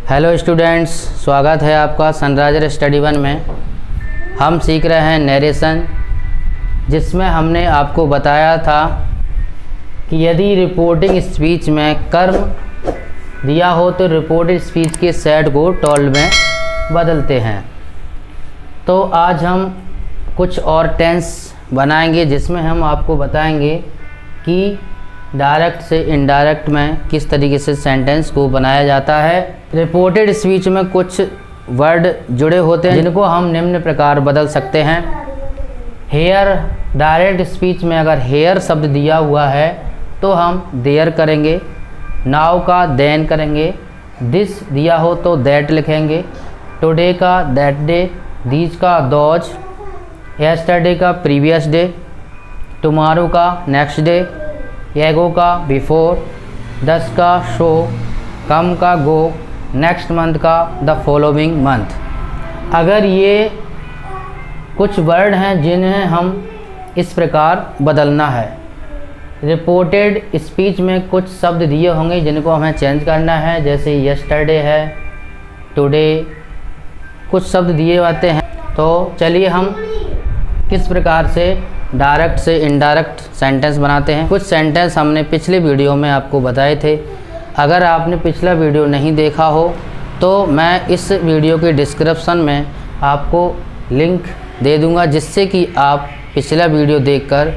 Hello students, स्वागत है आपका सनराइजर स्टडी वन में। हम सीख रहे हैं नरेशन, जिसमें हमने आपको बताया था कि यदि रिपोर्टिंग स्पीच में कर्म दिया हो तो रिपोर्टेड स्पीच के सेट को टोल्ड में बदलते हैं। तो आज हम कुछ और टेंस बनाएंगे, जिसमें हम आपको बताएंगे कि डायरेक्ट से इनडायरेक्ट में किस तरीके से सेंटेंस को बनाया जाता है। रिपोर्टेड स्पीच में कुछ वर्ड जुड़े होते हैं जिनको हम निम्न प्रकार बदल सकते हैं। हेयर, डायरेक्ट स्पीच में अगर हेयर शब्द दिया हुआ है तो हम देयर करेंगे, नाउ का देन करेंगे, दिस दिया हो तो दैट लिखेंगे, टुडे का दैट डे, दीज का दोज, यस्टरडे का प्रीवियस डे, टुमारो का नेक्स्ट डे, एगो का बिफोर, 10 का शो, कम का गो, नेक्स्ट मंथ का द फॉलोइंग मंथ। अगर ये कुछ वर्ड हैं जिन्हें हम इस प्रकार बदलना है। रिपोर्टेड स्पीच में कुछ शब्द दिए होंगे जिनको हमें चेंज करना है, जैसे यस्टरडे है, टुडे, कुछ शब्द दिए जाते हैं। तो चलिए हम किस प्रकार से डायरेक्ट से इनडायरेक्ट सेंटेंस बनाते हैं। कुछ सेंटेंस हमने पिछले वीडियो में आपको बताए थे। अगर आपने पिछला वीडियो नहीं देखा हो तो मैं इस वीडियो के डिस्क्रिप्शन में आपको लिंक दे दूंगा, जिससे कि आप पिछला वीडियो देखकर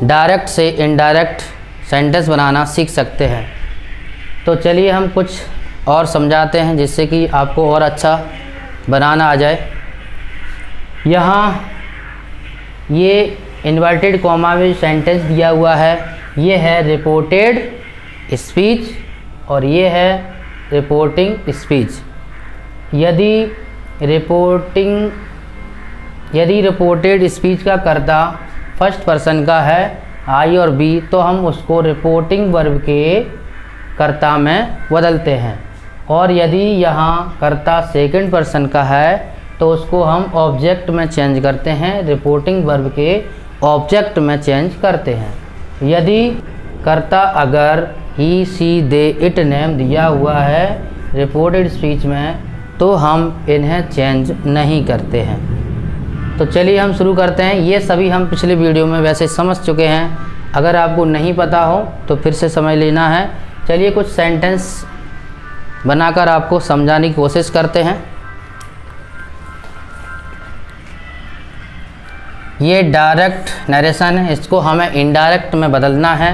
डायरेक्ट से इनडायरेक्ट सेंटेंस बनाना सीख सकते हैं। तो चलिए हम कुछ और समझाते हैं जिससे कि आपको और अच्छा बनाना आ जाए। यहाँ ये इन्वर्टेड कॉमा में सेंटेंस दिया हुआ है, ये है रिपोर्टेड स्पीच और ये है रिपोर्टिंग स्पीच। यदि रिपोर्टेड स्पीच का कर्ता फर्स्ट पर्सन का है आई और बी, तो हम उसको रिपोर्टिंग वर्ब के कर्ता में बदलते हैं। और यदि यहाँ कर्ता सेकंड पर्सन का है तो उसको हम ऑब्जेक्ट में चेंज करते हैं, रिपोर्टिंग वर्ब के ऑब्जेक्ट में चेंज करते हैं। यदि कर्ता अगर ही, सी, दे, इट नेम दिया हुआ है रिपोर्टेड स्पीच में तो हम इन्हें चेंज नहीं करते हैं। तो चलिए हम शुरू करते हैं। ये सभी हम पिछले वीडियो में वैसे समझ चुके हैं, अगर आपको नहीं पता हो तो फिर से समझ लेना है। चलिए कुछ सेंटेंस बनाकर आपको समझाने की कोशिश करते हैं। ये डायरेक्ट नरेशन है, इसको हमें इनडायरेक्ट में बदलना है।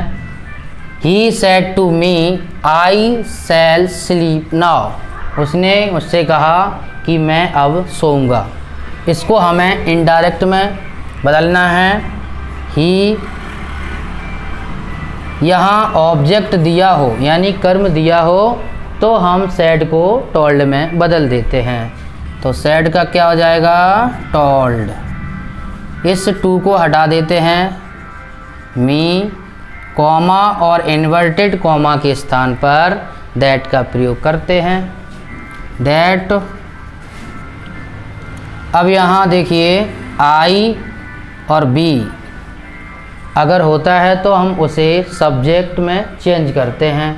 He said to me I shall sleep now, उसने मुझसे कहा कि मैं अब सोऊंगा। इसको हमें इनडायरेक्ट में बदलना है। ही, यहाँ ऑब्जेक्ट दिया हो यानी कर्म दिया हो तो हम सेड को टोल्ड में बदल देते हैं। तो सेड का क्या हो जाएगा? टोल्ड। इस टू को हटा देते हैं, मी, कॉमा और इन्वर्टेड कॉमा के स्थान पर दैट का प्रयोग करते हैं, दैट। अब यहाँ देखिए आई और बी अगर होता है तो हम उसे सब्जेक्ट में चेंज करते हैं।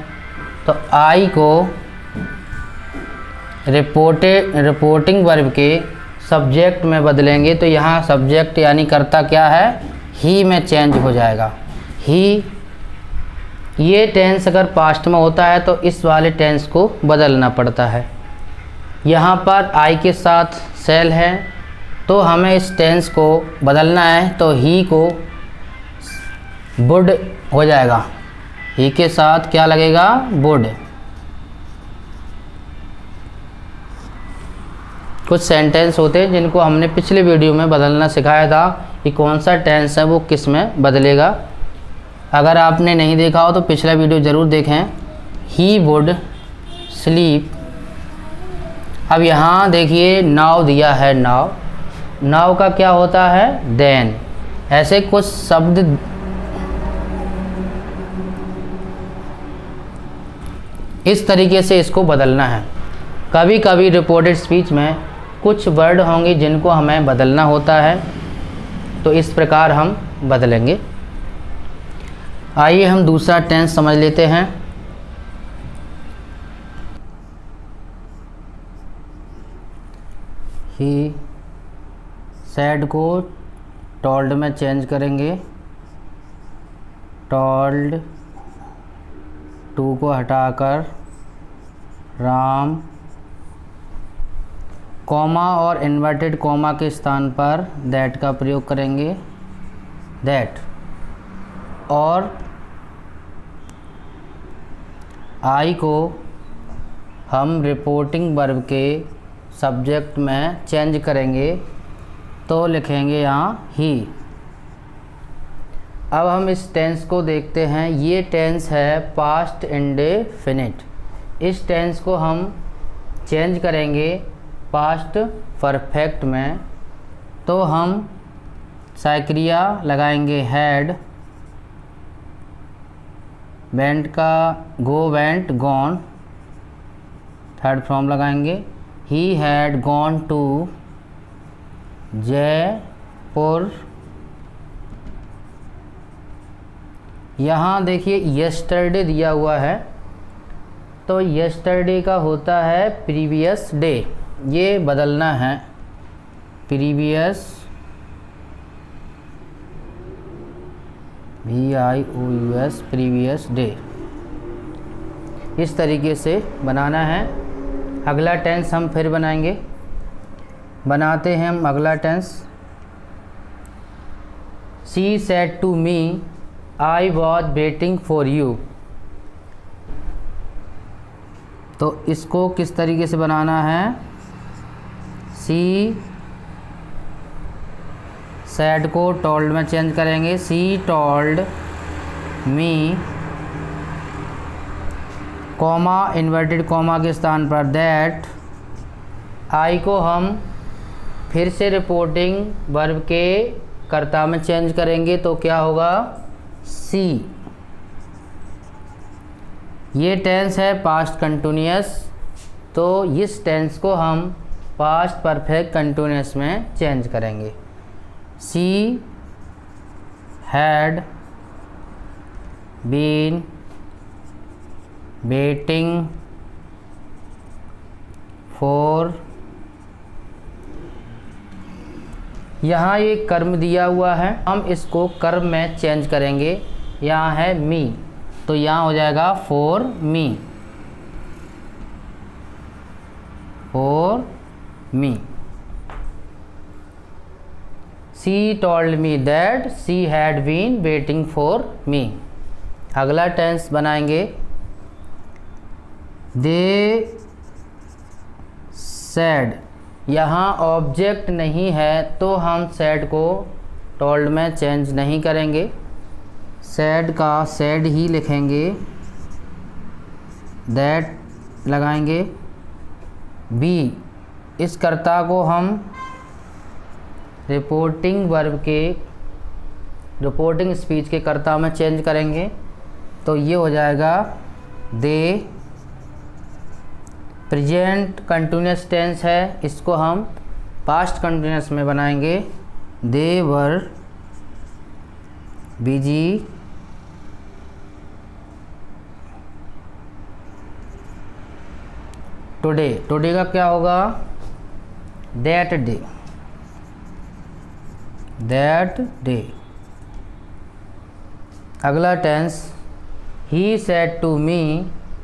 तो आई को रिपोर्टिंग वर्ब के सब्जेक्ट में बदलेंगे, तो यहाँ सब्जेक्ट यानी कर्ता क्या है? ही में चेंज हो जाएगा, ही। ये टेंस अगर पास्ट में होता है तो इस वाले टेंस को बदलना पड़ता है। यहाँ पर आई के साथ सेल है तो हमें इस टेंस को बदलना है, तो ही को वुड हो जाएगा, ही के साथ क्या लगेगा? वुड। कुछ सेंटेंस होते हैं जिनको हमने पिछले वीडियो में बदलना सिखाया था कि कौन सा टेंस है वो किस में बदलेगा। अगर आपने नहीं देखा हो तो पिछला वीडियो ज़रूर देखें। He would sleep. अब यहाँ देखिए नाउ दिया है, नाउ, नाउ का क्या होता है? देन। ऐसे कुछ शब्द इस तरीके से इसको बदलना है। कभी कभी रिपोर्टेड स्पीच में कुछ वर्ड होंगे जिनको हमें बदलना होता है, तो इस प्रकार हम बदलेंगे। आइए हम दूसरा टेंस समझ लेते हैं। ही सैड को टोल्ड में चेंज करेंगे, टोल्ड टू को हटाकर राम, कॉमा और इन्वर्टेड कॉमा के स्थान पर दैट का प्रयोग करेंगे, दैट। और आई को हम रिपोर्टिंग वर्ब के सब्जेक्ट में चेंज करेंगे तो लिखेंगे यहाँ ही। अब हम इस टेंस को देखते हैं। ये टेंस है पास्ट इंडेफिनिट। इस टेंस को हम चेंज करेंगे पास्ट परफेक्ट में, तो हम साइक्रिया लगाएंगे हैड, वेंट का go went gone, third form लगाएंगे he had gone to Jaipur. यहाँ देखिए यस्टरडे दिया हुआ है, तो यस्टरडे का होता है प्रीवियस डे, ये बदलना है, प्रीवियस VIOUS प्रीवियस डे, इस तरीके से बनाना है। अगला टेंस हम फिर बनाएंगे, बनाते हैं हम अगला tense. She said to me I was waiting for you। तो इसको किस तरीके से बनाना है, सी सैड को टोल्ड में चेंज करेंगे, सी टोल्ड मी, कॉमा इन्वर्टेड कॉमा के स्थान पर दैट। आई को हम फिर से रिपोर्टिंग वर्ब के कर्ता में चेंज करेंगे तो क्या होगा, सी। ये टेंस है पास्ट कंटिन्यूअस, तो इस टेंस को हम पास्ट परफेक्ट कंटिन्यूअस में चेंज करेंगे। She had been waiting for. यहाँ ये कर्म दिया हुआ है, हम इसको कर्म में चेंज करेंगे। यहाँ है मी, तो यहाँ हो जाएगा for me, for me. She told me that she had been waiting for me. अगला टेंस बनाएंगे, दे सैड। यहाँ ऑब्जेक्ट नहीं है तो हम सैड को टोल्ड में चेंज नहीं करेंगे, सैड का सैड ही लिखेंगे, दैट लगाएंगे। बी इस कर्ता को हम रिपोर्टिंग वर्ब के रिपोर्टिंग स्पीच के कर्ता में चेंज करेंगे तो ये हो जाएगा दे। प्रेजेंट कंटिन्यूअस टेंस है, इसको हम पास्ट कंटिन्यूअस में बनाएंगे, they were busy today. Today का क्या होगा, दैट डे, दैट डे। अगला tense, he said to me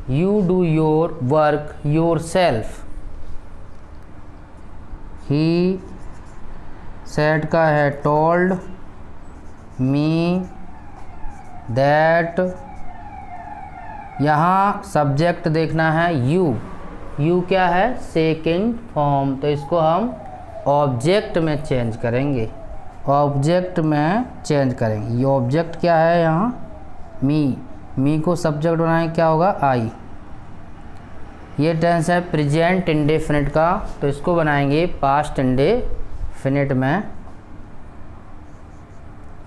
you do your work yourself। he said का है told me that। यहाँ सब्जेक्ट देखना है you, you क्या है सेकंड फॉर्म, तो इसको हम ऑब्जेक्ट में चेंज करेंगे, ऑब्जेक्ट में चेंज करेंगे। ये ऑब्जेक्ट क्या है यहाँ मी, मी को सब्जेक्ट बनाएं, क्या होगा आई। ये टेंस है प्रेजेंट इंडेफिनिट का, तो इसको बनाएंगे पास्ट इंडेफिनिट में।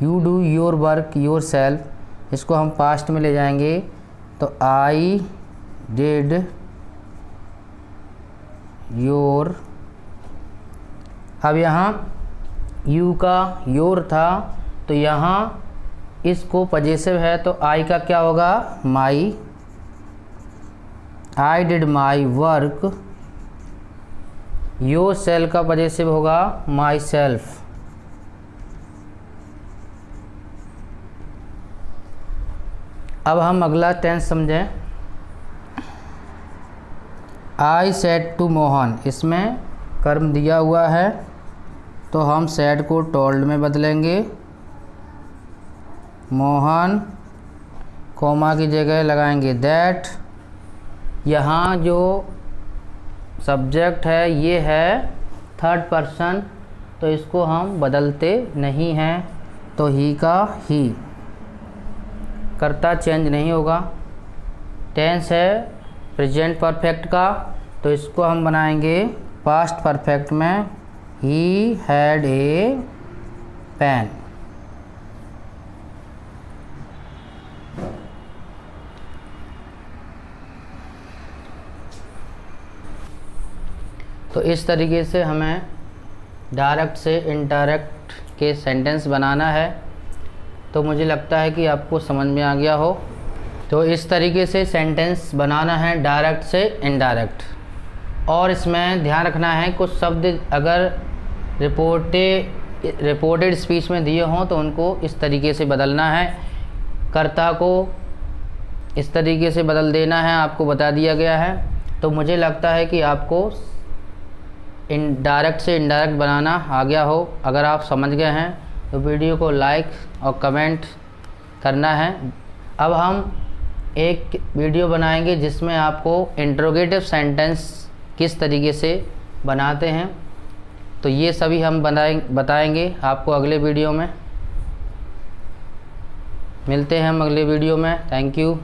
You do your work your self, इसको हम पास्ट में ले जाएंगे तो आई डिड योर। अब यहाँ यू का योर था, तो यहाँ इसको पजेसिव है तो आई का क्या होगा my. I did my work yourself का पजेसिव होगा माई सेल्फ। अब हम अगला टेंस समझें। आई सेड टू मोहन, इसमें कर्म दिया हुआ है तो हम सेड को टोल्ड में बदलेंगे। मोहन कोमा की जगह लगाएंगे दैट। यहाँ जो सब्जेक्ट है ये है थर्ड पर्सन, तो इसको हम बदलते नहीं हैं, तो ही का ही, कर्ता चेंज नहीं होगा। टेंस है प्रेजेंट परफेक्ट का, तो इसको हम बनाएंगे पास्ट परफेक्ट में, ही हैड ए पेन। तो इस तरीके से हमें डायरेक्ट से इनडायरेक्ट के सेंटेंस बनाना है। तो मुझे लगता है कि आपको समझ में आ गया हो। तो इस तरीके से सेंटेंस बनाना है डायरेक्ट से इनडायरेक्ट। और इसमें ध्यान रखना है कुछ शब्द अगर रिपोर्टेड स्पीच में दिए हों तो उनको इस तरीके से बदलना है, कर्ता को इस तरीके से बदल देना है, आपको बता दिया गया है। तो मुझे लगता है कि आपको डायरेक्ट से इनडायरेक्ट बनाना आ गया हो। अगर आप समझ गए हैं तो वीडियो को लाइक और कमेंट करना है। अब हम एक वीडियो बनाएंगे जिसमें आपको इंट्रोगेटिव सेंटेंस किस तरीके से बनाते हैं, तो ये सभी हम बताएंगे आपको अगले वीडियो में। मिलते हैं हम अगले वीडियो में। Thank you.